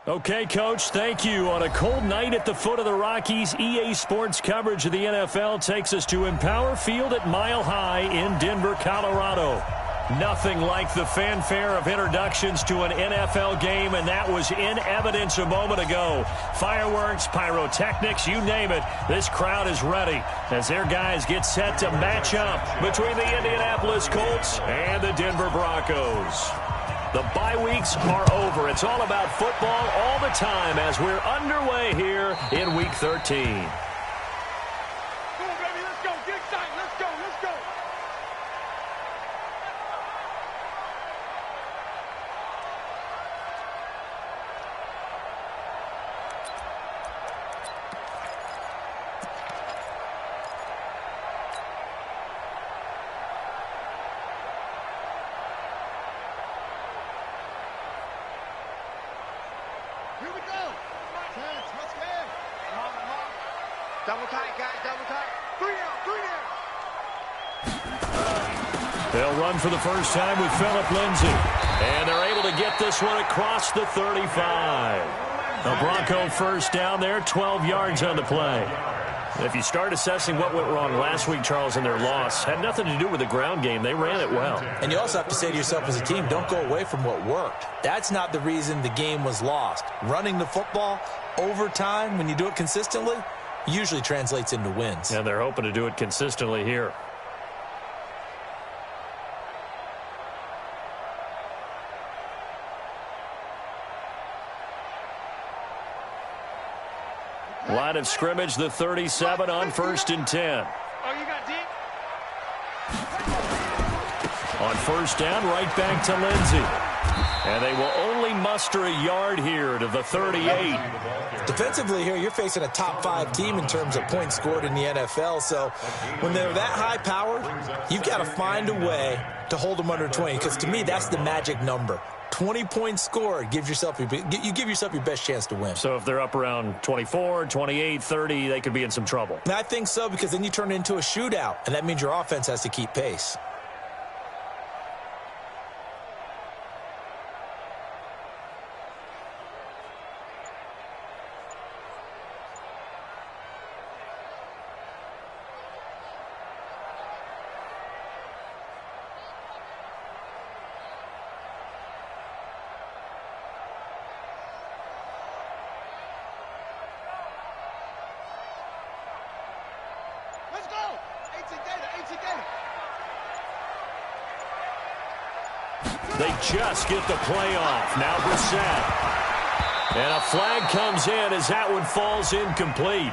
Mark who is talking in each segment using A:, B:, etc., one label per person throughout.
A: Okay, Coach, thank you. On a cold night at the foot of the Rockies, EA Sports coverage of the NFL takes us to Empower Field at Mile High in Denver, Colorado. Nothing like the fanfare of introductions to an NFL game, and that was in evidence a moment ago. Fireworks, pyrotechnics, you name it. This crowd is ready as their guys get set to match up between the Indianapolis Colts and the Denver Broncos. The bye weeks are over. It's all about football all the time as we're underway here in Week 13.
B: Double tight, guys, double tight. 3 out.
A: They'll run for the first time with Phillip Lindsay. And they're able to get this one across the 35. A Bronco first down there, 12 yards on the play. If you start assessing what went wrong last week, Charles, in their loss, had nothing to do with the ground game. They ran it well.
C: And you also have to say to yourself as a team, don't go away from what worked. That's not the reason the game was lost. Running the football over time, when you do it consistently, usually translates into wins.
A: And they're hoping to do it consistently here. Line of scrimmage, the 37 on 1st and 10.
B: Oh, you got deep?
A: On first down, right back to Lindsay. And they will only muster a yard here to the 38.
C: Defensively here, you're facing a top 5 team in terms of points scored in the NFL. So when they're that high-powered, you've got to find a way to hold them under 20. Because to me, that's the magic number. 20 points scored, you give yourself your best chance to win.
A: So if they're up around 24, 28, 30, they could be in some trouble.
C: And I think so, because then you turn it into a shootout, and that means your offense has to keep pace.
A: They just get the play off. Now Brissett. And a flag comes in as that one falls incomplete.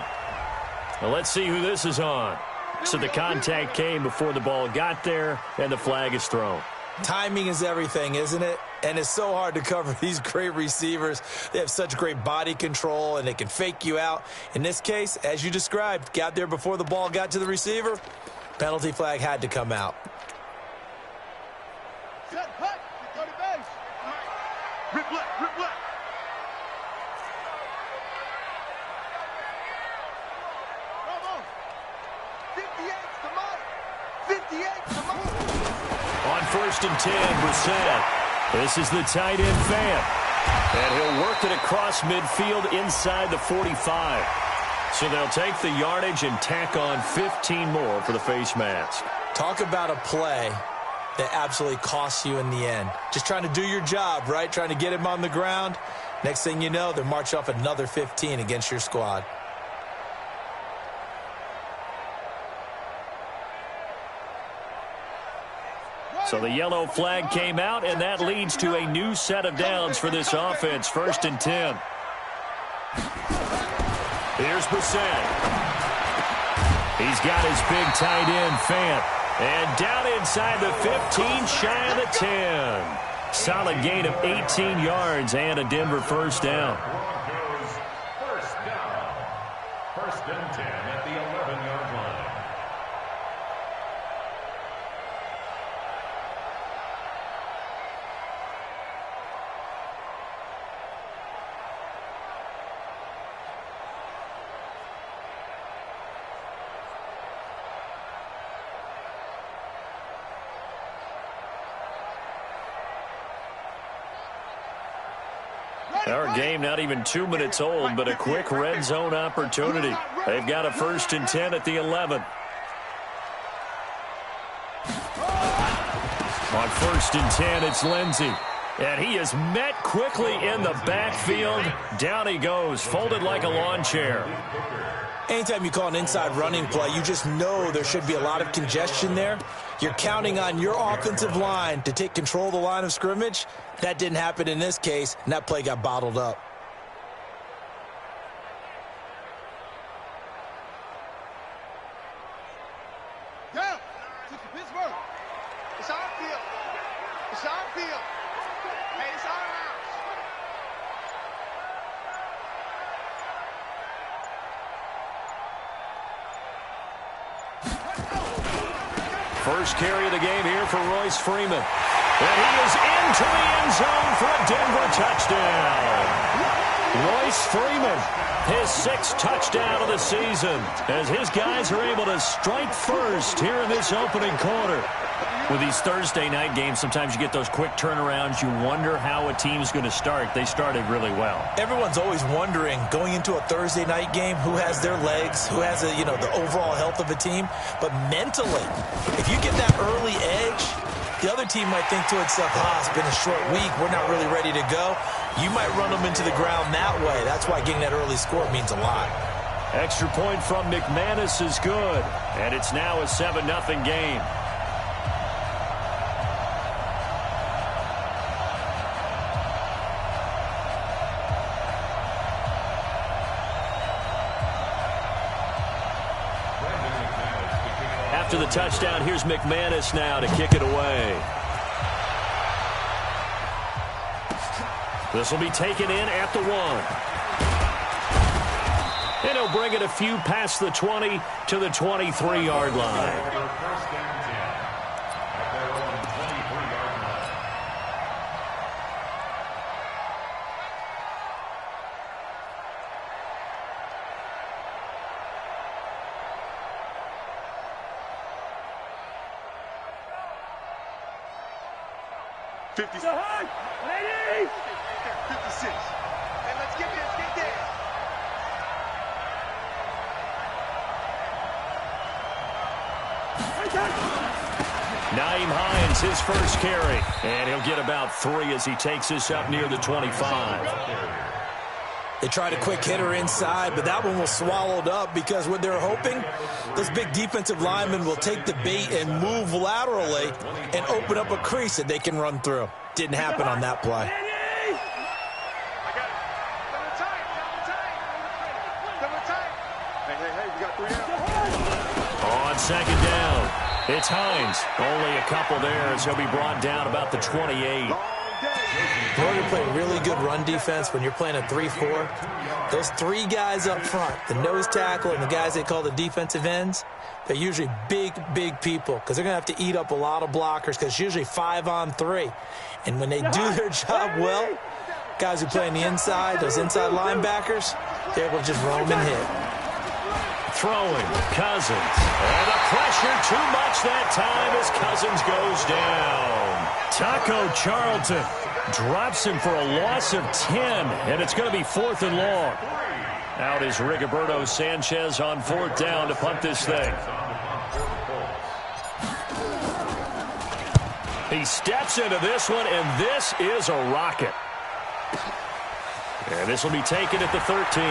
A: Now let's see who this is on. So the contact came before the ball got there, and the flag is thrown.
C: Timing is everything, isn't it? And it's so hard to cover these great receivers. They have such great body control, and they can fake you out. In this case, as you described, got there before the ball got to the receiver. Penalty flag had to come out.
B: Rip left, rip left. Come on. 58's the mark. 58's the mark.
A: On 1st and 10, Brissett. This is the tight end fan. And he'll work it across midfield inside the 45. So they'll take the yardage and tack on 15 more for the face mask.
C: Talk about a play that absolutely costs you in the end. Just trying to do your job, right? Trying to get him on the ground. Next thing you know, they're marching off another 15 against your squad.
A: So the yellow flag came out, and that leads to a new set of downs for this offense. 1st and 10. Here's Brissett. He's got his big tight end, Fant. And down inside the 15, shy of the 10. Solid gain of 18 yards and a Denver first down.
D: First down. 1st and 10 at the 11-yard line.
A: Our game not even 2 minutes old, but a quick red zone opportunity. They've got a 1st and 10 at the 11. On 1st and 10, it's Lindsey. And he is met quickly in the backfield. Down he goes, folded like a lawn chair.
C: Anytime you call an inside running play, you just know there should be a lot of congestion there. You're counting on your offensive line to take control of the line of scrimmage. That didn't happen in this case, and that play got bottled up.
B: Yeah, to Pittsburgh. It's our field. It's our field. Hey, it's our house.
A: First carry of the game here for Royce Freeman. And he is into the end zone for a Denver touchdown. Royce Freeman, his 6th touchdown of the season, as his guys are able to strike first here in this opening quarter. With these Thursday night games, sometimes you get those quick turnarounds. You wonder how a team's going to start. They started really well.
C: Everyone's always wondering, going into a Thursday night game, who has their legs, who has the overall health of a team. But mentally, if you get that early edge, the other team might think to itself, it's been a short week, we're not really ready to go. You might run them into the ground that way. That's why getting that early score means a lot.
A: Extra point from McManus is good. And it's now a 7-0 game. After the touchdown, here's McManus now to kick it away. This will be taken in at the 1. And he'll bring it a few past the 20 to the 23-yard line.
B: 56. Hey, let's get this. Get there.
A: Nyheim Hines, his first carry. And he'll get about 3 as he takes this up near the 25.
C: They tried a quick hitter inside, but that one was swallowed up because what they're hoping, this big defensive lineman will take the bait and move laterally and open up a crease that they can run through. Didn't happen on that play.
A: On 2nd down, it's Hines. Only a couple there as he'll be brought down about the 28.
C: In order to play really good run defense when you're playing a 3-4, those 3 guys up front, the nose tackle and the guys they call the defensive ends, they're usually big people because they're going to have to eat up a lot of blockers because it's usually 5-on-3. And when they do their job well, guys who play on the inside, those inside linebackers, they're able to just roam and hit.
A: Throwing, Cousins. And the pressure too much that time as Cousins goes down. Taco Charlton drops him for a loss of 10, and it's going to be 4th and long. Out is Rigoberto Sanchez on 4th down to punt this thing. He steps into this one, and this is a rocket. And this will be taken at the 13.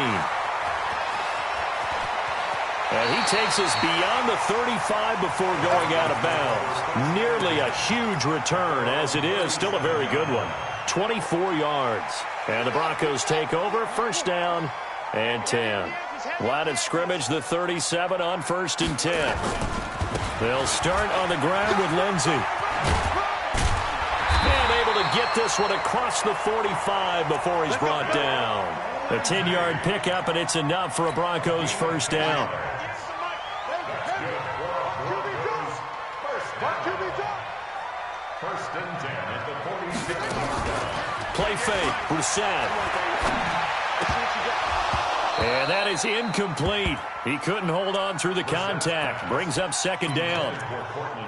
A: And he takes us beyond the 35 before going out of bounds. Nearly a huge return, as it is still a very good one. 24 yards. And the Broncos take over, 1st down and 10. Line of scrimmage, the 37 on 1st and 10. They'll start on the ground with Lindsey. And able to get this one across the 45 before he's brought down. A 10-yard pickup, and it's enough for a Broncos 1st down.
D: First and 10 at the 46.
A: Play fake, Brissett. And that is incomplete. He couldn't hold on through the contact. Brings up second down.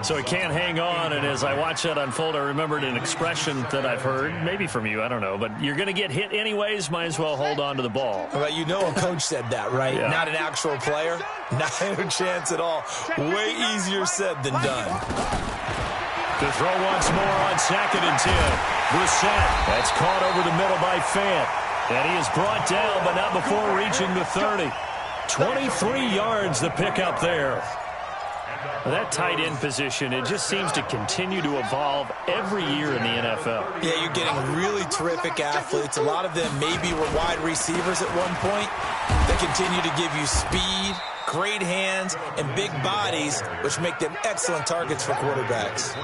A: So he can't hang on, and as I watch that unfold, I remembered an expression that I've heard, maybe from you, I don't know, but you're going to get hit anyways, might as well hold on to the ball.
C: Well, you know a coach said that, right?
A: Yeah.
C: Not an actual player. Not a chance at all. Way easier said than done.
A: To throw once more on 2nd and 10. Brissett. That's caught over the middle by Fant. And he is brought down, but not before reaching the 30. 23 yards the pickup there. That tight end position, it just seems to continue to evolve every year in the NFL.
C: Yeah, you're getting really terrific athletes. A lot of them maybe were wide receivers at one point. They continue to give you speed, great hands, and big bodies, which make them excellent targets for quarterbacks.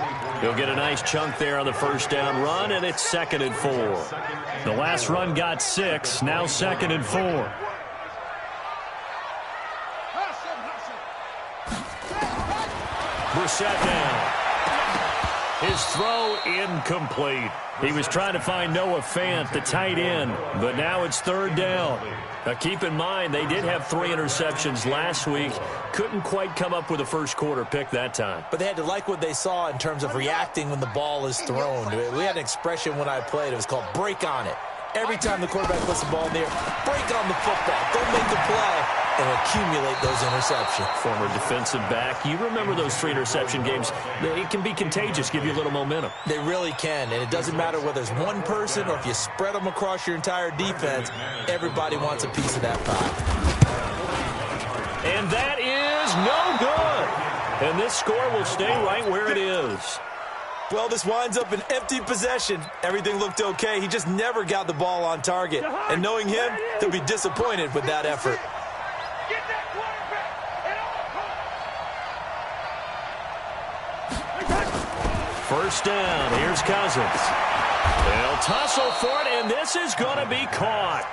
A: He'll get a nice chunk there on the first down run, and it's 2nd and 4. The last run got 6, now 2nd and 4. Brissett down. His throw incomplete. He was trying to find Noah Fant, the tight end, but now it's 3rd down. Now keep in mind, they did have 3 interceptions last week. Couldn't quite come up with a first quarter pick that time.
C: But they had to like what they saw in terms of reacting when the ball is thrown. We had an expression when I played. It was called break on it. Every time the quarterback puts the ball in the air, break on the football. Don't make the play and accumulate those interceptions.
A: Former defensive back. You remember those 3 interception games. It can be contagious, give you a little momentum.
C: They really can, and it doesn't matter whether it's one person or if you spread them across your entire defense, everybody wants a piece of that pie.
A: And that is no good. And this score will stay right where it is.
C: Well, this winds up an empty possession. Everything looked okay. He just never got the ball on target. And knowing him, he'll be disappointed with that effort.
A: First down. Here's Cousins. They'll tussle for it, and this is going to be caught.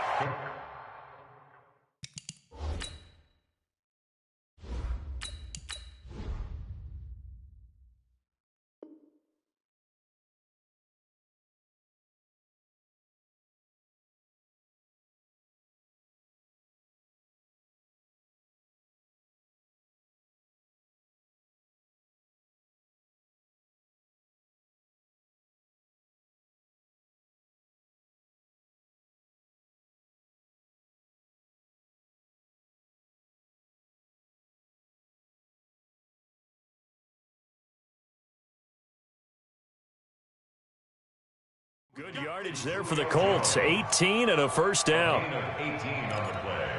A: Good yardage there for the Colts. 18 and a first down.
D: 18 on the play.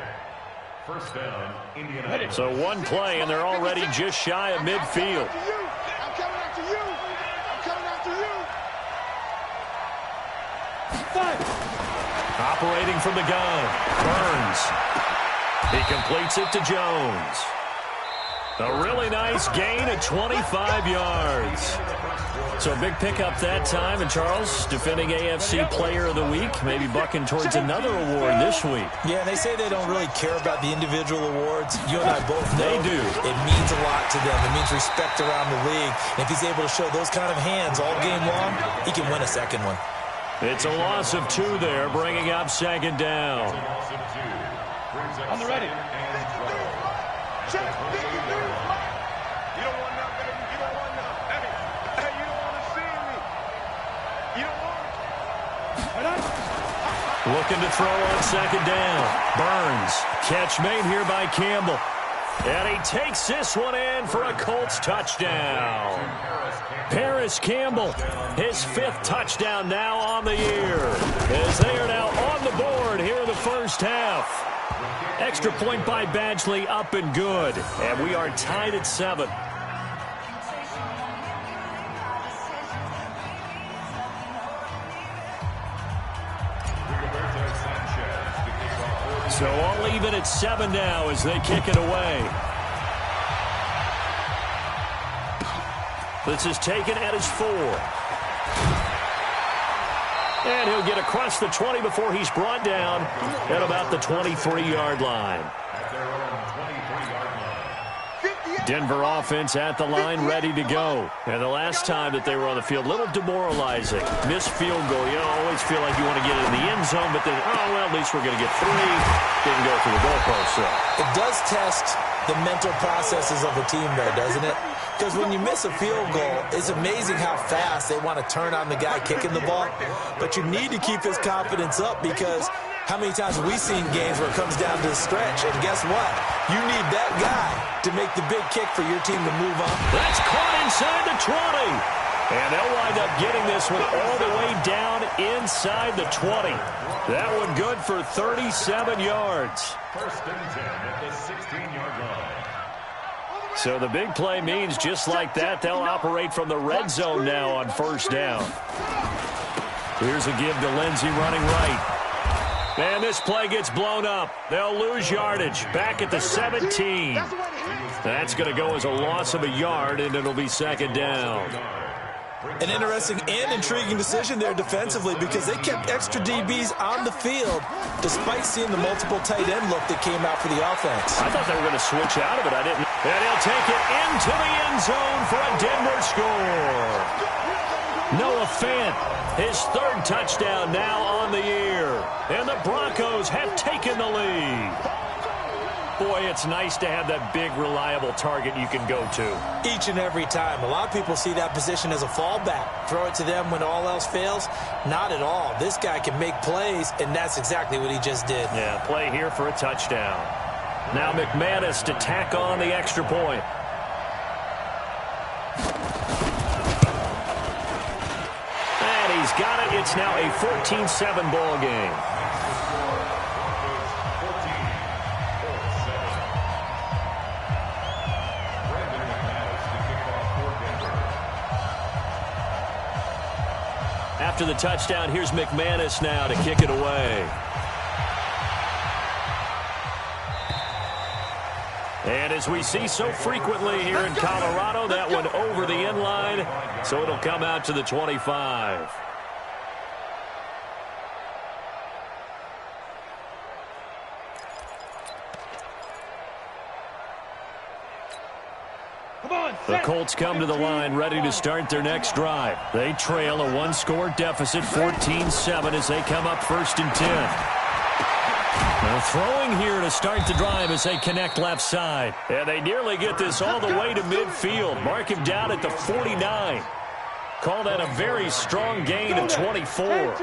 D: First down, Indianapolis.
A: So one play, and they're already just shy of midfield.
B: I'm coming after you. I'm coming after you.
A: Operating from the gun. Burns. He completes it to Jones. A really nice gain of 25 yards. So a big pickup that time. And Charles, defending AFC Player of the Week, maybe bucking towards another award this week.
C: Yeah, they say they don't really care about the individual awards. You and I both know
A: They do.
C: It means a lot to them. It means respect around the league. And if he's able to show those kind of hands all game long, he can win a second one.
A: It's a loss of 2 there, bringing up 2nd down.
B: On the ready. Check. You don't want none, baby. You don't want none. Hey, you don't want to see me. You don't want it.
A: Looking to throw on 2nd down. Burns. Catch made here by Campbell. And he takes this one in for a Colts touchdown. Paris Campbell, his 5th touchdown now on the year, as they are now on the board here in the first half. Extra point by Badgley, up and good. And we are tied at 7. So all even at 7 now as they kick it away. This is taken at his 4. And he'll get across the 20 before he's brought down at about the 23-yard line. Denver offense at the line, ready to go. And the last time that they were on the field, a little demoralizing. Missed field goal. You always feel like you want to get it in the end zone, but then, oh, well, at least we're going to get 3. Didn't go through the goalpost, so.
C: It does test the mental processes of a team, though, doesn't it? Because when you miss a field goal, it's amazing how fast they want to turn on the guy kicking the ball. But you need to keep his confidence up, because how many times have we seen games where it comes down to the stretch? And guess what? You need that guy to make the big kick for your team to move on.
A: That's caught inside the 20. And they'll wind up getting this one all the way down inside the 20. That one good for 37 yards.
D: First and 10 at the 16-yard line.
A: So the big play means just like that, they'll operate from the red zone now on first down. Here's a give to Lindsey running right. And this play gets blown up. They'll lose yardage. Back at the 17. That's going to go as a loss of a yard, and it'll be second down.
C: An interesting and intriguing decision there defensively, because they kept extra DBs on the field despite seeing the multiple tight end look that came out for the offense.
A: I thought they were going to switch out of it. I didn't. And he'll take it into the end zone for a Denver score. Noah Fant, his 3rd touchdown now on the year. And the Broncos have taken the lead. Boy, it's nice to have that big, reliable target you can go to.
C: Each and every time. A lot of people see that position as a fallback. Throw it to them when all else fails. Not at all. This guy can make plays, and that's exactly what he just did.
A: Yeah, play here for a touchdown. Now McManus to tack on the extra point. And he's got it. It's now a 14-7 ball game. After the touchdown, here's McManus now to kick it away. And as we see so frequently here in Colorado, that one over the end line, so it'll come out to the 25. The Colts come to the line ready to start their next drive. They trail a 1-score deficit, 14-7, as they come up 1st and 10. Now throwing here to start the drive as they connect left side. And they nearly get this all the way to midfield. Mark him down at the 49. Call that a very strong gain of 24.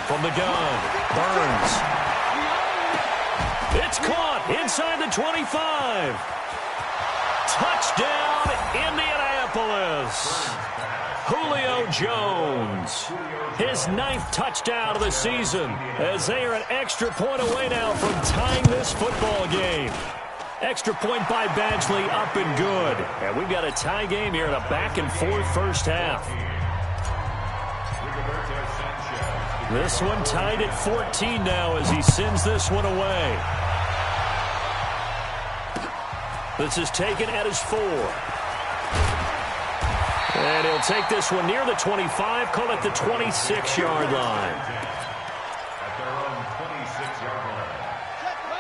A: From the gun, Burns. It's caught inside the 25. Touchdown, Indianapolis. Julio Jones, his 9th touchdown of the season, as they are an extra point away now from tying this football game. Extra point by Badgley, up and good. And we've got a tie game here in a back-and-forth first half. This one tied at 14 now as he sends this one away. This is taken at his 4. And he'll take this one near the 25, call it the 26-yard line.
D: At their own 26-yard line.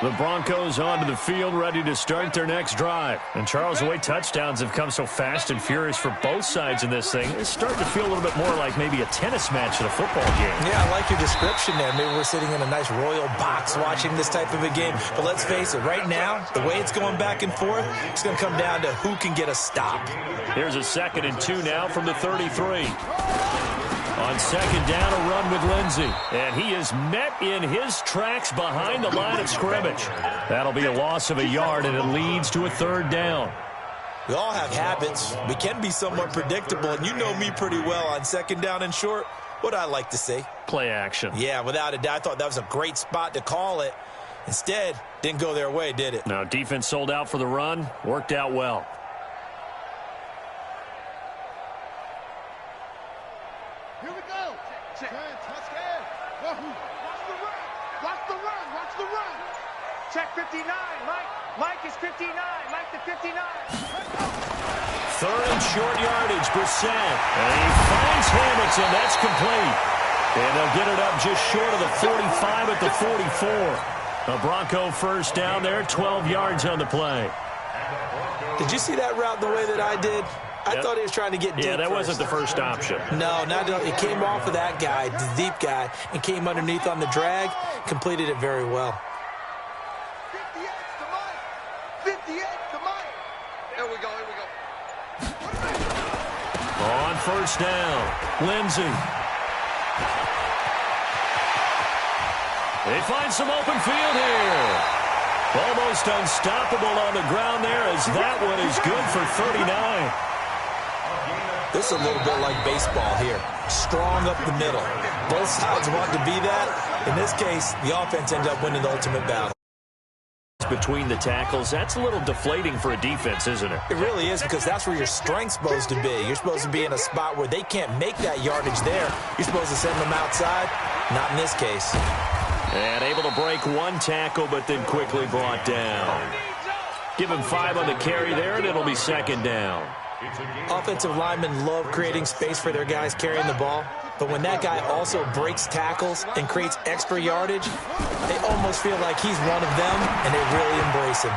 A: The Broncos onto the field, ready to start their next drive. And Charles, the way touchdowns have come so fast and furious for both sides in this thing, it's starting to feel a little bit more like maybe a tennis match in a football game.
C: Yeah, I like your description there. Maybe we're sitting in a nice royal box watching this type of a game. But let's face it, right now, the way it's going back and forth, it's going to come down to who can get a stop.
A: Here's a 2nd and 2 now from the 33. On 2nd down, a run with Lindsey. And he is met in his tracks behind the line of scrimmage. That'll be a loss of a yard, and it leads to a 3rd down.
C: We all have habits. We can be somewhat predictable, and you know me pretty well on 2nd down and short. What I like to say?
A: Play action.
C: Yeah, without a doubt. I thought that was a great spot to call it. Instead, didn't go their way, did it?
A: Now, defense sold out for the run. Worked out well.
B: Here we go. Check. Let's go. Watch the run. Watch the run. Check 59. Mike is 59. Mike the 59.
A: 3rd and short yardage, Brissett. And he finds Hamilton. That's complete. And they'll get it up just short of the 45 at the 44. A Bronco first down there, 12 yards on the play.
C: Did you see that route the way that I did? I thought he was trying to get deep.
A: Yeah, that
C: first.
A: wasn't the first option.
C: No, it came off of that guy, the deep guy, and came underneath on the drag, completed it very well.
B: 58 to Mike. Here we go.
A: On first down, Lindsey. They find some open field here. Almost unstoppable on the ground there as that one is good for 39.
C: This is a little bit like baseball here. Strong up the middle. Both sides want to be that. In this case, the offense ended up winning the ultimate battle.
A: Between the tackles, that's a little deflating for a defense, isn't it?
C: It really is, because that's where your strength's supposed to be. You're supposed to be in a spot where they can't make that yardage there. You're supposed to send them outside. Not in this case.
A: And able to break one tackle, but then quickly brought down. Give him 5 on the carry there, and it'll be second down.
C: Offensive linemen love creating space for their guys carrying the ball. But when that guy also breaks tackles and creates extra yardage, they almost feel like he's one of them, and they really embrace him.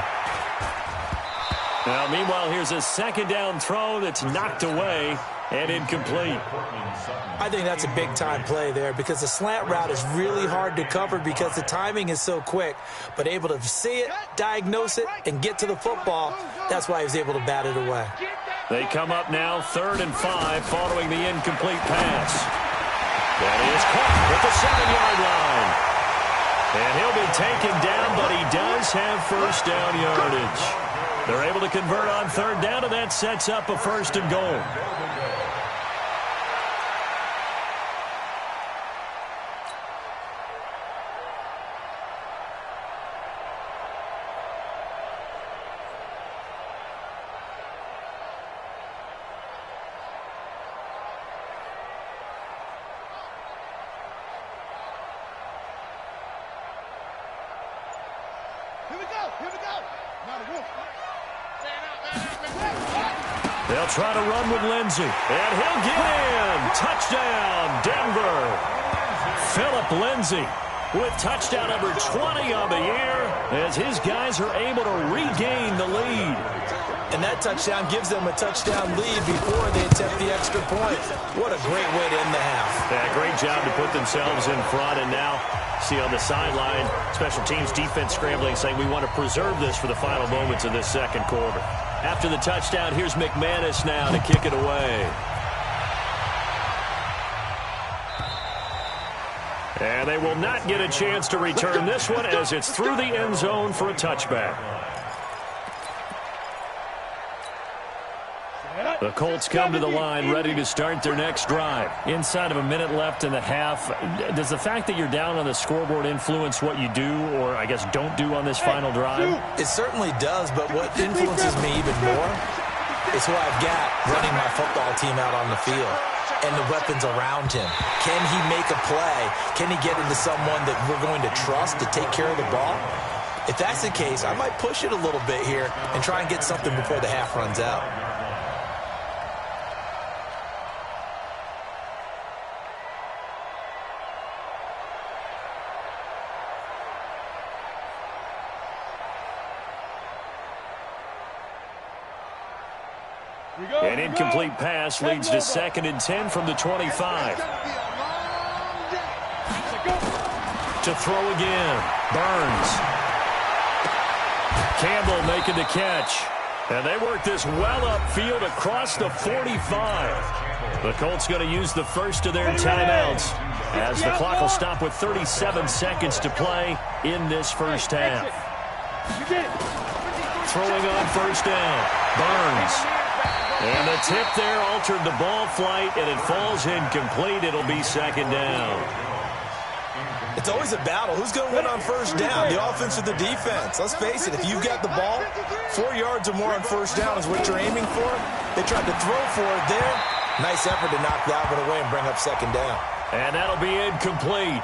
A: Now, meanwhile, here's a second down throw that's knocked away and incomplete.
C: I think that's a big-time play there, because the slant route is really hard to cover because the timing is so quick. But able to see it, diagnose it, and get to the football, that's why he was able to bat it away.
A: They come up now 3rd and 5 following the incomplete pass. That is caught at the 7-yard line. And he'll be taken down, but he does have first down yardage. They're able to convert on 3rd down, and that sets up a 1st and goal. They'll try to run with Lindsey, and he'll get in. Touchdown, Denver. Phillip Lindsey with touchdown number 20 on the year as his guys are able to regain the lead.
C: And that touchdown gives them a touchdown lead before they attempt the extra point. What a great way to end the half.
A: Yeah, great job to put themselves in front. And now, see on the sideline, special teams defense scrambling, saying we want to preserve this for the final moments of this second quarter. After the touchdown, here's McManus now to kick it away. And they will not get a chance to return this one as it's through the end zone for a touchback. The Colts come to the line ready to start their next drive. Inside of a minute left in the half, does the fact that you're down on the scoreboard influence what you do, or I guess don't do on this final drive?
C: It certainly does, but what influences me even more is who I've got running my football team out on the field and the weapons around him. Can he make a play? Can he get into someone that we're going to trust to take care of the ball? If that's the case, I might push it a little bit here and try and get something before the half runs out.
A: An incomplete pass leads to 2nd and 10 from the 25. To throw again. Burns. Campbell making the catch. And they work this well upfield across the 45. The Colts going to use the first of their timeouts as the clock will stop with 37 seconds to play in this first half. Throwing on first down. Burns. And the tip there altered the ball flight, and it falls incomplete. It'll be 2nd down.
C: It's always a battle. Who's going to win on first down, the offense or the defense? Let's face it, if you've got the ball, 4 yards or more on first down is what you're aiming for. They tried to throw for it there. Nice effort to knock that one away and bring up 2nd down.
A: And that'll be incomplete.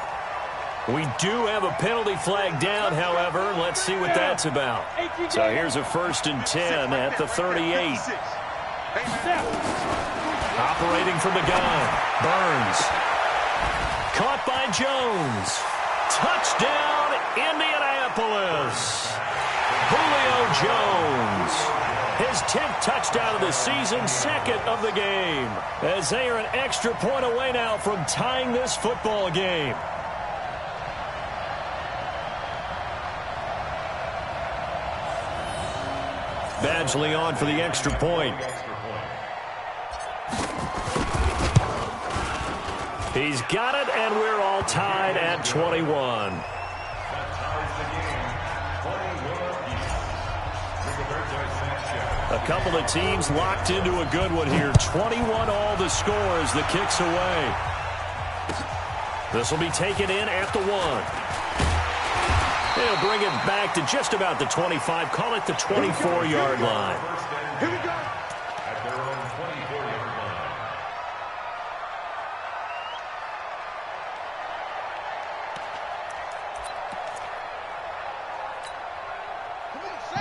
A: We do have a penalty flag down, however. Let's see what that's about. So here's a 1st and 10 at the 38. Operating from the gun. Burns. caught by Jones. Touchdown, Indianapolis. Julio Jones. His 10th touchdown of the season, second of the game. As they are an extra point away now from tying this football game. Badgley on for the extra point. He's got it, and we're all tied at 21. A couple of teams locked into a good one here. 21 all the score as the kick's away. This will be taken in at the 1. They'll bring it back to just about the 25. Call it the 24-yard line.
B: Here we go.
D: At their own 24-yard line.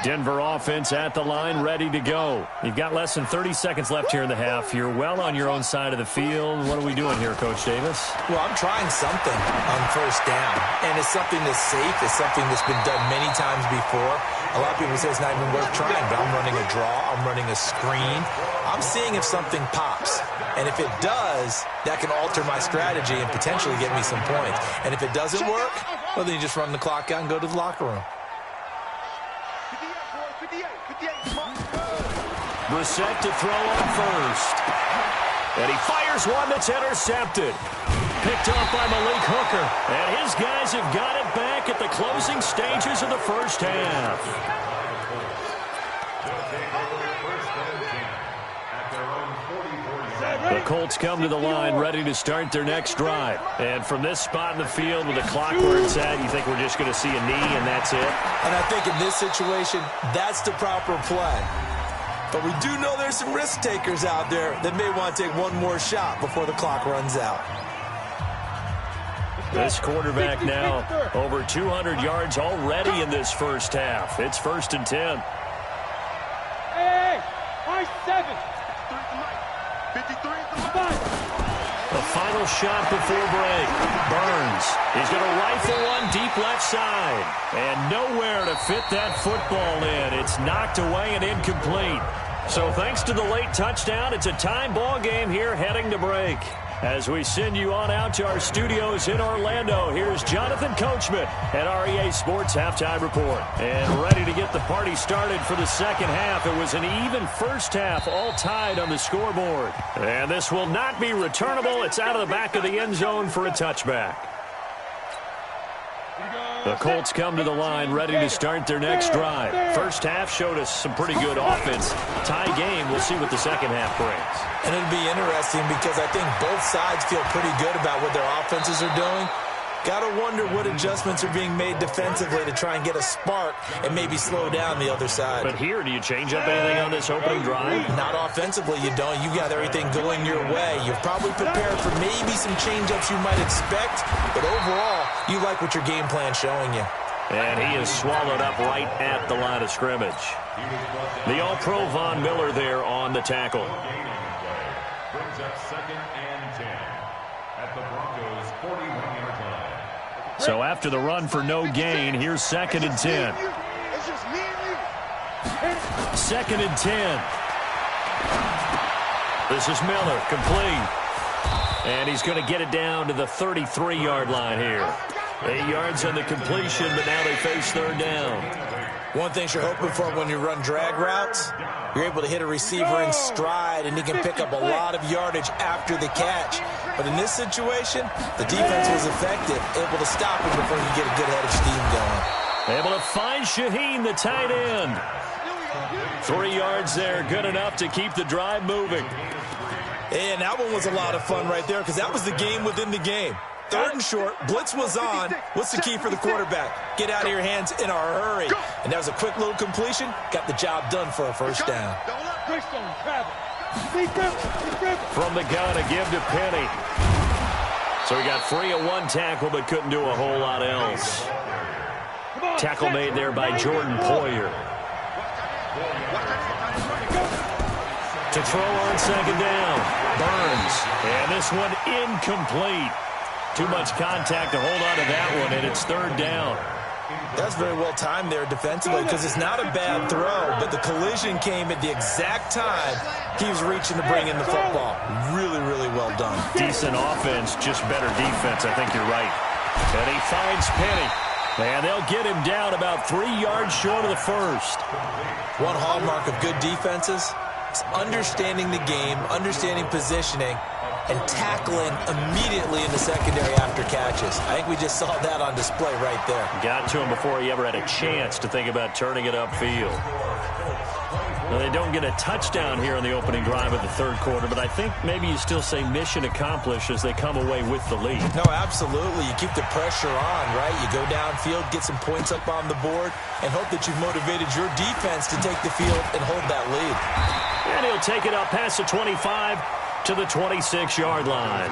A: Denver offense at the line, ready to go. You've got less than 30 seconds left here in the half. You're well on your own side of the field. What are we doing here, Coach Davis?
C: Well, I'm trying something on first down, and it's something that's safe. It's something that's been done many times before. A lot of people say it's not even worth trying, but I'm running a draw. I'm running a screen. I'm seeing if something pops, and if it does, that can alter my strategy and potentially get me some points. And if it doesn't work, well, then you just run the clock out and go to the locker room.
A: Brissett to throw on first. And he fires one that's intercepted. Picked up by Malik Hooker. And his guys have got it back at the closing stages of the first half. The Colts come to the line ready to start their next drive. And from this spot in the field with the clock where it's at, you think we're just going to see a knee and that's it?
C: And I think in this situation, that's the proper play. But we do know there's some risk takers out there that may want to take one more shot before the clock runs out.
A: This quarterback now over 200 yards already in this first half. It's 1st and 10.
B: Hey, I-7. 53 at the line.
A: The final shot before break. Burns. He's going to rifle one deep left side. And nowhere to fit that football in. It's knocked away and incomplete. So thanks to the late touchdown, it's a time ball game here heading to break. As we send you on out to our studios in Orlando, here's Jonathan Coachman at REA Sports Halftime Report. And ready to get the party started for the second half. It was an even first half, all tied on the scoreboard. And this will not be returnable. It's out of the back of the end zone for a touchback. The Colts come to the line ready to start their next drive. First half showed us some pretty good offense. Tie game, we'll see what the second half brings.
C: And it'll be interesting because I think both sides feel pretty good about what their offenses are doing. Got to wonder what adjustments are being made defensively to try and get a spark and maybe slow down the other side.
A: But here, do you change up anything on this opening drive?
C: Not offensively, you don't. You got everything going your way. You've probably prepared for maybe some change-ups you might expect, but overall, you like what your game plan's showing you.
A: And he is swallowed up right at the line of scrimmage. The All-Pro Von Miller there on the tackle.
D: Brings up 2nd and 10 at the Broncos 41-yard line.
A: So after the run for no gain, here's 2nd and 10.
B: It's just me and you.
A: 2nd and 10. This is Miller, complete. And he's going to get it down to the 33-yard line here. 8 yards on the completion, but now they face 3rd down.
C: One thing you're hoping for when you run drag routes, you're able to hit a receiver in stride, and he can pick up a lot of yardage after the catch. But in this situation, the defense was effective, able to stop him before he get a good head of steam going.
A: Able to find Shaheen, the tight end. 3 yards there, good enough to keep the drive moving.
C: And that one was a lot of fun right there because that was the game within the game. 3rd and short, blitz was on. What's the key for the quarterback? Get out of your hands in a hurry. And that was a quick little completion. Got the job done for a first down.
A: From the gun, a give to Penny. So he got free of one tackle, but couldn't do a whole lot else. Tackle made there by Jordan Poyer. To throw on 2nd down. Burns. And this one incomplete. Too much contact to hold on to that one, and it's third down.
C: That's very well timed there defensively because it's not a bad throw, but the collision came at the exact time he was reaching to bring in the football. Really, really well done.
A: Decent offense, just better defense. I think you're right. And he finds Penny. And they'll get him down about 3 yards short of the first.
C: One hallmark of good defenses is understanding the game, understanding positioning, and tackling immediately in the secondary after catches. I think we just saw that on display right there.
A: Got to him before he ever had a chance to think about turning it upfield. Well, they don't get a touchdown here in the opening drive of the third quarter, but I think maybe you still say mission accomplished as they come away with the lead.
C: No, absolutely. You keep the pressure on, right? You go downfield, get some points up on the board, and hope that you've motivated your defense to take the field and hold that lead.
A: And he'll take it up past the 25 to the 26-yard line.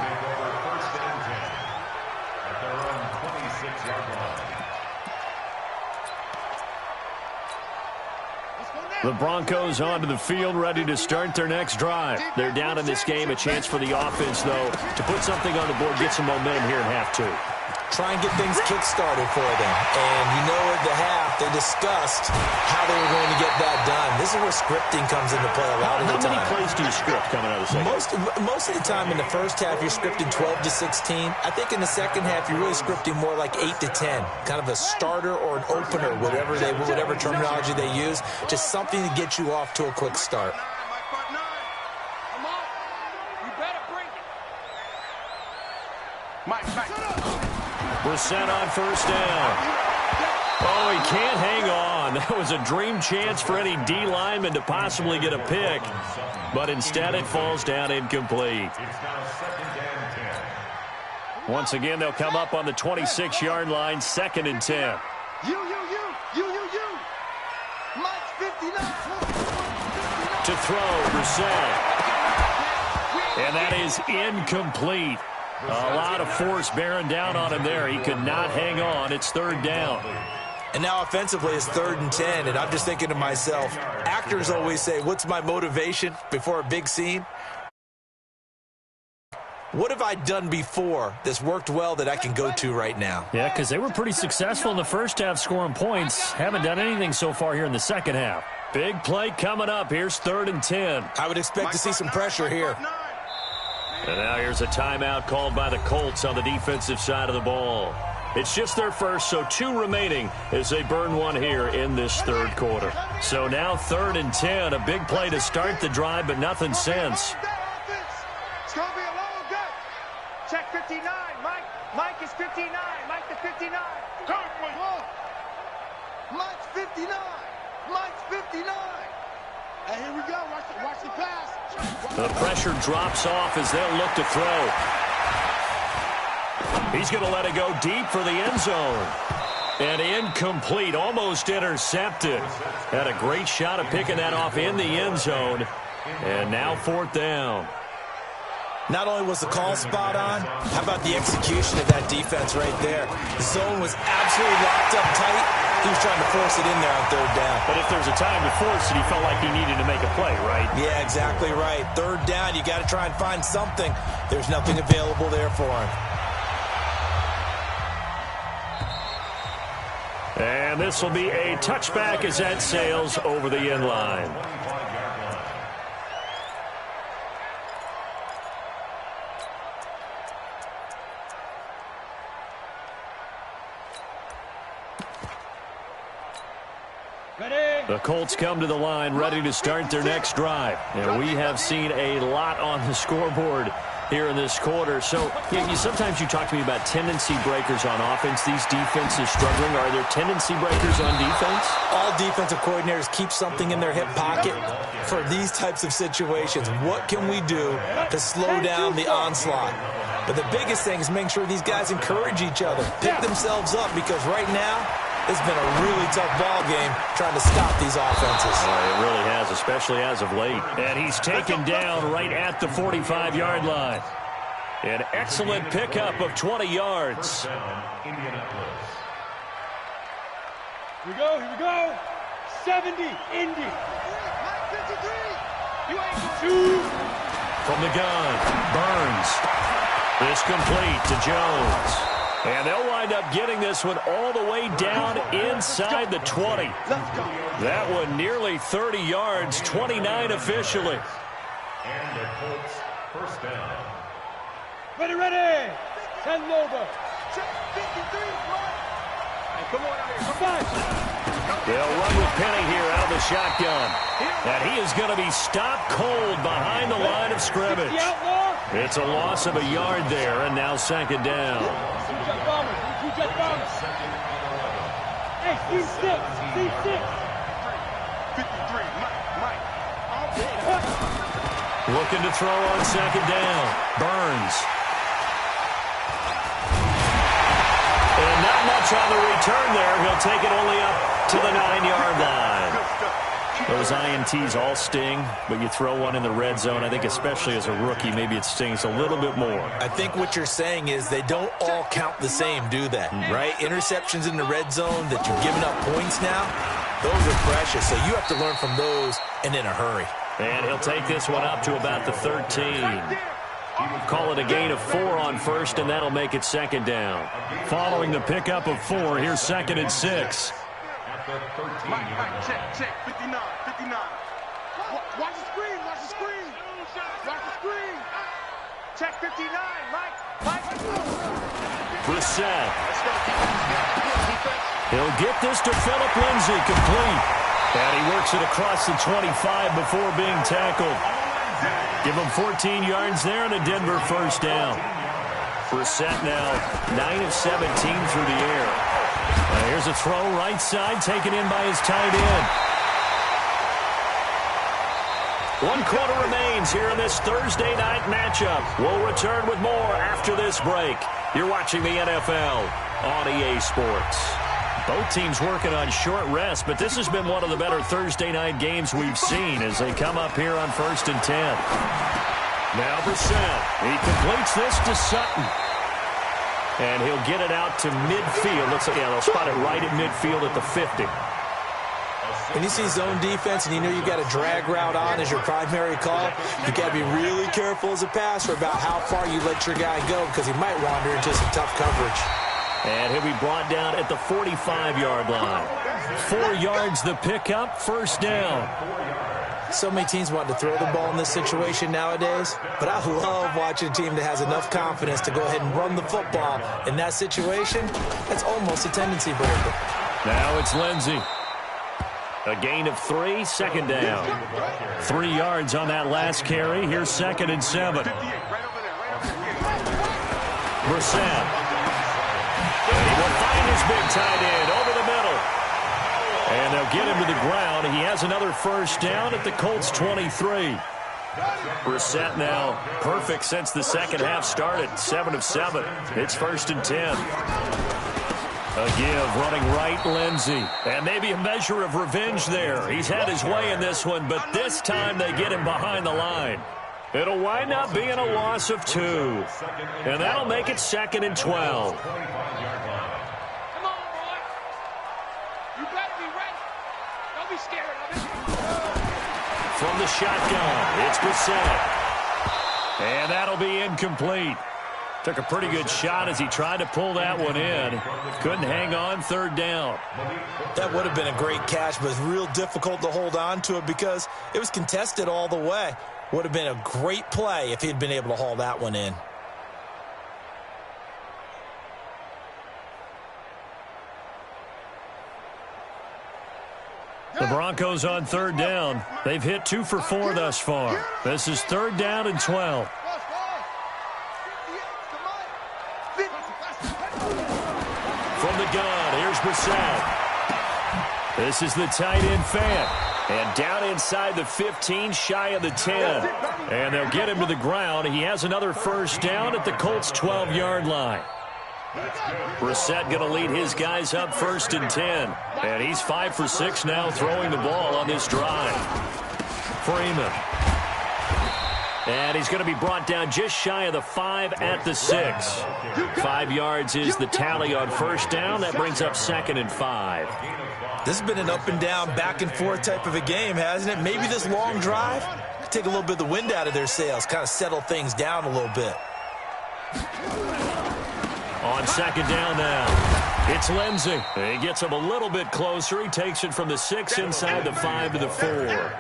A: The Broncos onto the field, ready to start their next drive. They're down in this game. A chance for the offense, though, to put something on the board, get some momentum here in half two.
C: Try and get things kick-started for them. And you know at the half, they discussed how they were going to get that done. This is where scripting comes into play a lot of the time.
A: How many plays do you script coming out of the second?
C: Most of the time in the first half, you're scripting 12 to 16. I think in the second half, you're really scripting more like 8 to 10. Kind of a starter or an opener, whatever terminology they use. Just something to get you off to a quick start.
A: Brissett on first down. Oh, he can't hang on. That was a dream chance for any D lineman to possibly get a pick, but instead it falls down incomplete. Once again, they'll come up on the 26-yard line, 2nd and 10.
B: Mike 59.
A: To throw, Brissett. And that is incomplete. A lot of force bearing down on him there. He could not hang on. It's third down.
C: And now offensively it's 3rd and 10, and I'm just thinking to myself, actors always say, what's my motivation before a big scene? What have I done before that's worked well that I can go to right now?
A: Yeah, because they were pretty successful in the first half scoring points. Haven't done anything so far here in the second half. Big play coming up. Here's 3rd and 10.
C: I would expect to see some pressure here.
A: And now here's a timeout called by the Colts on the defensive side of the ball. It's just their first, so 2 remaining as they burn one here in this third quarter. So now 3rd and 10, a big play to start the drive, but nothing since.
B: It's going to be a long day. Check 59. Mike is 59. Mike the 59. Mike's 59. Mike's 59. And here we go. Watch the pass.
A: The pressure drops off as they'll look to throw. He's going to let it go deep for the end zone. And incomplete, almost intercepted. Had a great shot of picking that off in the end zone. And now 4th down.
C: Not only was the call spot on, how about the execution of that defense right there? The zone was absolutely locked up tight. He was trying to force it in there on 3rd down.
A: But if there's a time to force it, he felt like he needed to make a play, right?
C: Yeah, exactly right. 3rd down, you got to try and find something. There's nothing available there for him.
A: And this will be a touchback as that sails over the end line. The Colts come to the line ready to start their next drive. And we have seen a lot on the scoreboard here in this quarter. So sometimes you talk to me about tendency breakers on offense. These defenses struggling. Are there tendency breakers on defense?
C: All defensive coordinators keep something in their hip pocket for these types of situations. What can we do to slow down the onslaught? But the biggest thing is making sure these guys encourage each other, pick themselves up, because right now, it's been a really tough ball game trying to stop these offenses.
A: It really has, especially as of late. And he's taken down right at the 45-yard line. An excellent pickup of 20 yards.
B: Here we go. 70, Indy. Mike 53. You ain't 2.
A: From the gun, Burns. This complete to Jones. And they'll wind up getting this one all the way down inside the 20. That one nearly 30 yards, 29 officially.
D: And the Colts first down.
E: Ready. Send over. Come on out here. Come on.
A: They'll run with Penny here out of the shotgun. And he is going to be stopped cold behind the line of scrimmage. It's a loss of a yard there, and now second down.
E: Hey, C6.
B: 53, Mike.
A: Looking to throw on second down. Burns. And not much on the return there. He'll take it only up to the 9-yard line. Those INTs all sting, but you throw one in the red zone. I think especially as a rookie, maybe it stings a little bit more.
C: I think what you're saying is they don't all count the same, do they? Right? Interceptions in the red zone that you've given up points now, those are precious. So you have to learn from those and in a hurry.
A: And he'll take this one up to about the 13. Call it a gain of 4 on first, and that'll make it second down. Following the pickup of 4, here's second and 6.
B: Mike, check. 59. Watch the screen. Check 59, Mike.
A: Brissett. He'll get this to Philip Lindsay, complete. And he works it across the 25 before being tackled. Give him 14 yards there and a Denver first down. Brissett now 9 of 17 through the air. Here's a throw right side taken in by his tight end. 1 quarter remains here in this Thursday night matchup. We'll return with more after this break. You're watching the NFL on EA Sports. Both teams working on short rest, but this has been one of the better Thursday night games we've seen as they come up here on 1st and 10. Now Brissett. He completes this to Sutton. And he'll get it out to midfield. Looks like, yeah, they'll spot it right at midfield at the 50.
C: When you see zone defense and you know you've got a drag route on as your primary call, you got to be really careful as a passer about how far you let your guy go because he might wander into some tough coverage.
A: And he'll be brought down at the 45-yard line. 4 yards the pickup, first down.
C: So many teams want to throw the ball in this situation nowadays, but I love watching a team that has enough confidence to go ahead and run the football. In that situation, that's almost a tendency breaker.
A: Now it's Lindsay. A gain of 3, second down. 3 yards on that last carry. Here's second and 7. Brissett. He will find his big tight end over the middle. And they'll get him to the ground. He has another first down at the Colts 23. Brissett now perfect since the second half started. 7 of 7. It's 1st and 10. A give running right, Lindsay. And maybe a measure of revenge there. He's had his way in this one, but this time they get him behind the line. It'll wind up being a loss of 2. And that'll make it 2nd and 12. From the shotgun, it's Brissett. And that'll be incomplete. Took a pretty good shot as he tried to pull that one in. Couldn't hang on, 3rd down.
C: That would have been a great catch, but it's real difficult to hold on to it because it was contested all the way. Would have been a great play if he'd been able to haul that one in.
A: The Broncos on 3rd down. They've hit 2 for 4 thus far. This is 3rd down and 12. From the gun, here's Brissett. This is the tight end Fant. And down inside the 15, shy of the 10. And they'll get him to the ground. He has another first down at the Colts 12-yard line. Brissett going to lead his guys up 1st and 10. And he's 5 for 6 now throwing the ball on this drive. Freeman. And he's going to be brought down just shy of the 5 at the 6. 5 yards is the tally on first down. That brings up 2nd and 5.
C: This has been an up and down, back and forth type of a game, hasn't it? Maybe this long drive could take a little bit of the wind out of their sails, kind of settle things down a little bit.
A: On second down now, it's Lindsey. He gets him a little bit closer. He takes it from the 6 inside the 5 to the 4.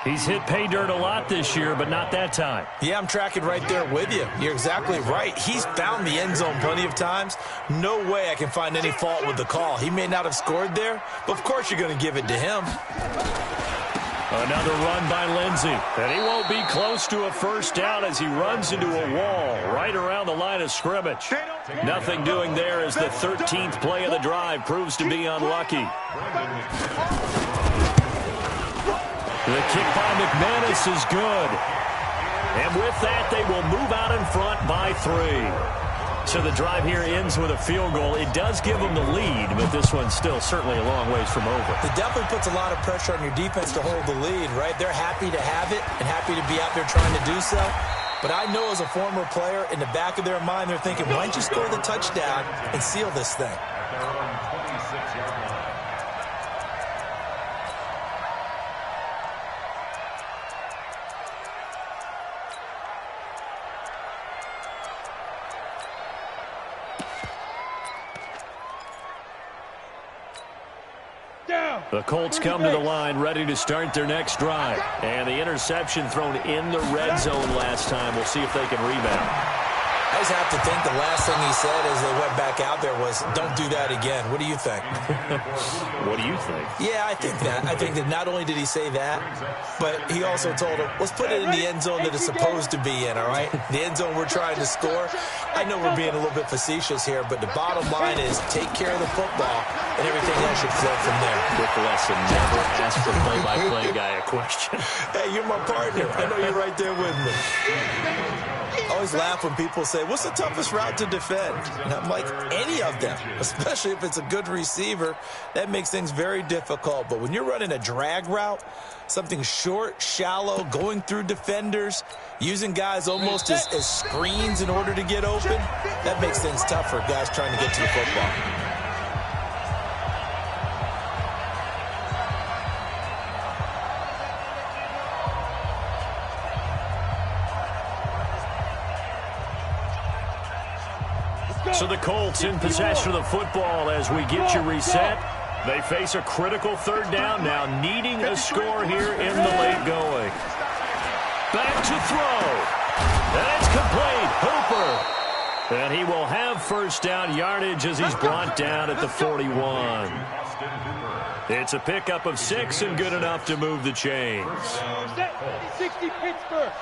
A: He's hit pay dirt a lot this year, but not that time.
C: Yeah, I'm tracking right there with you. You're exactly right. He's found the end zone plenty of times. No way I can find any fault with the call. He may not have scored there, but of course you're going to give it to him.
A: Another run by Lindsey, and he won't be close to a first down as he runs into a wall right around the line of scrimmage. Nothing doing there as the 13th play of the drive proves to be unlucky. The kick by McManus is good. And with that, they will move out in front by 3. So the drive here ends with a field goal. It does give them the lead, but this one's still certainly a long ways from over.
C: It definitely puts a lot of pressure on your defense to hold the lead, right? They're happy to have it and happy to be out there trying to do so. But I know as a former player, in the back of their mind, they're thinking, why don't you score the touchdown and seal this thing?
A: The Colts come to the line ready to start their next drive. And the interception thrown in the red zone last time. We'll see if they can rebound.
C: I just have to think the last thing he said as they went back out there was, don't do that again. What do you think?
A: What do you think?
C: Yeah, I think that. I think that not only did he say that, but he also told him, let's put it in the end zone that it's supposed to be in, all right? The end zone we're trying to score. I know we're being a little bit facetious here, but the bottom line is take care of the football, and everything else should flow from there.
A: Quick lesson, never ask the play-by-play guy a question.
C: Hey, you're my partner. I know you're right there with me. I always laugh when people say, what's the toughest route to defend? And I'm like, any of them, especially if it's a good receiver. That makes things very difficult. But when you're running a drag route, something short, shallow, going through defenders, using guys almost as screens in order to get open, that makes things tough for guys trying to get to the football.
A: So the Colts in possession of the football as we get you reset. They face a critical third down now, needing a score here in the late going. Back to throw. And it's complete. Hooper. And he will have first down yardage as he's brought down at the 41. It's a pickup of 6 and good enough to move the chains.
E: 60 Pittsburgh.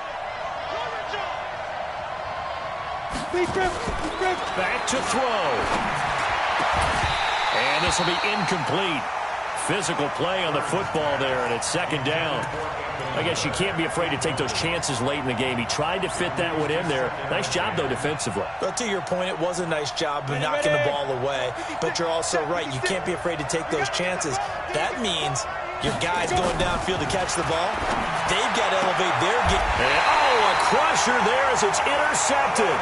A: Back to throw. And this will be incomplete. Physical play on the football there, and it's second down. I guess you can't be afraid to take those chances late in the game. He tried to fit that one in there. Nice job, though, defensively.
C: But to your point, it was a nice job of knocking the ball away. But you're also right. You can't be afraid to take those chances. That means your guys going downfield to catch the ball, they've got to elevate their game.
A: A crusher there as it's intercepted.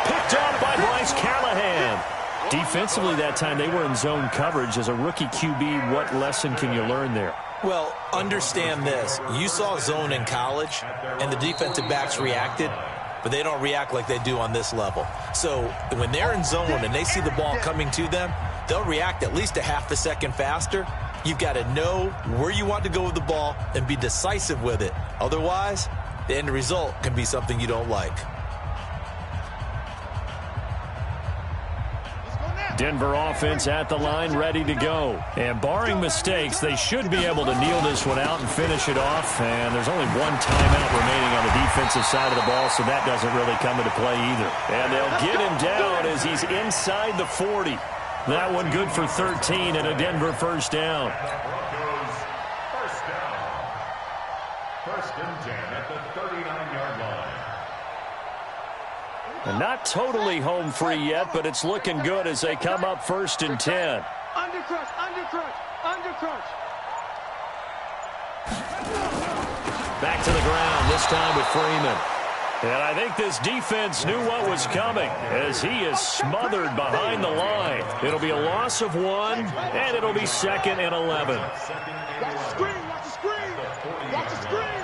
A: Picked off by Bryce Callahan. Defensively that time, they were in zone coverage. As a rookie QB, what lesson can you learn there?
C: Well, understand this. You saw zone in college, and the defensive backs reacted, but they don't react like they do on this level. So when they're in zone and they see the ball coming to them, they'll react at least a half a second faster. You've got to know where you want to go with the ball and be decisive with it. Otherwise, the end result can be something you don't like.
A: Denver offense at the line, ready to go. And barring mistakes, they should be able to kneel this one out and finish it off. And there's only one timeout remaining on the defensive side of the ball, so that doesn't really come into play either. And they'll get him down as he's inside the 40. That one good for 13 and a Denver first down.
D: Broncos first down. First and 10 at the 39-yard line.
A: And not totally home free yet, but it's looking good as they come up first and 10.
E: Undercrush, undercrush, undercrush.
A: Back to the ground, this time with Freeman. And I think this defense knew what was coming as he is smothered behind the line. It'll be a loss of 1, and it'll be 2nd and 11.
E: Watch the screen, watch the screen, watch the screen.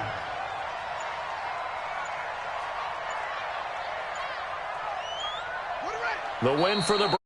A: The win for the